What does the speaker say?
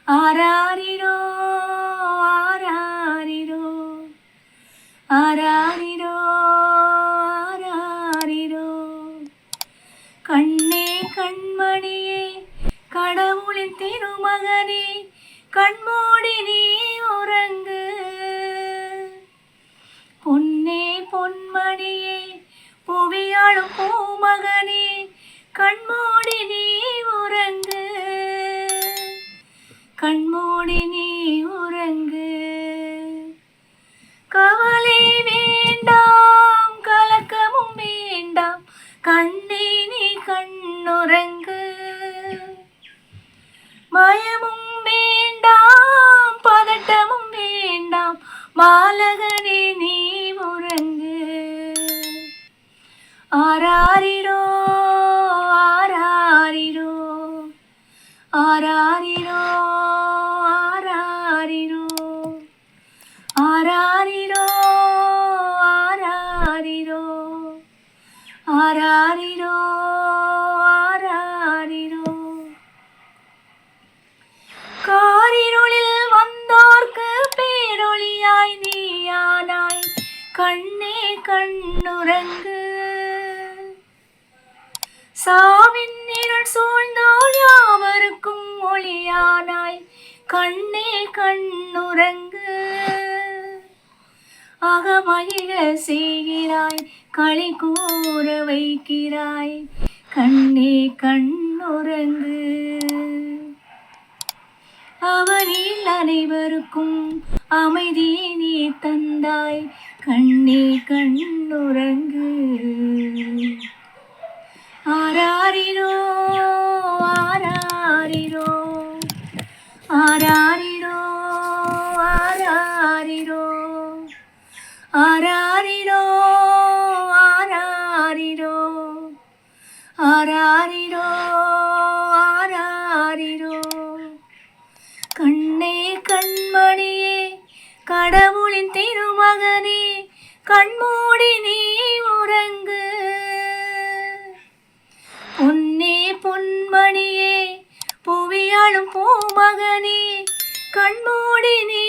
ஆராரிரோ ஆராரிரோ ஆராரிரோ ஆராரிரோ. கண்ணே கண்மணியே கடவுளின் திருமகனே, கண்மூடி நீ உறங்கு. பொன்னே பொன்மணியே புவியாளும் பூமகனே, கண்மூடி நீ உறங்கு. கண்மூடி நீ உறங்கு. கவலை வேண்டாம் கலக்கமும் வேண்டாம், கண்ணே நீ கண்ணுறங்கு. பயமும் வேண்டாம் பதட்டமும் வேண்டாம், பாலகனே நீ உறங்கு. ஆராரிரோ ஆராரிரோ ஆராரிரோ ஆராரிரோ ஆராரிரோ ஆராரிரோ ஆராரிரோ ஆராரிரோ. காரிருளில் வந்தோர்க்கு பேரொளியாய் நீயானாய், கண்ணே கண்ணுறங்கு. சாவின் இருள் சூழ்ந்தோர் யாவருக்கும் ஒளியானாய், கண்ணே கண்ணுறங்கு. அகமகிழ செய்கிறாய் களி கூற வைக்கிறாய், கண்ணே கண்ணுறங்கு. அவனில் அனைவருக்கும் அமைதியை நீ தந்தாய், கண்ணே கண்ணுறங்கு. ஆராரிரோ ஆராரிரோ ஆராரிரோ ஆராரிரோ ஆராரிரோ ஆராரிரோ ஆராரிரோ ஆராரிரோ. கண்ணே கண்மணியே கடவுளின் திருமகனே, கண்மூடி நீ உறங்கு. பொன்னே பொன்மணியே புவியாளும் பூமகனே, கண்மூடி நீ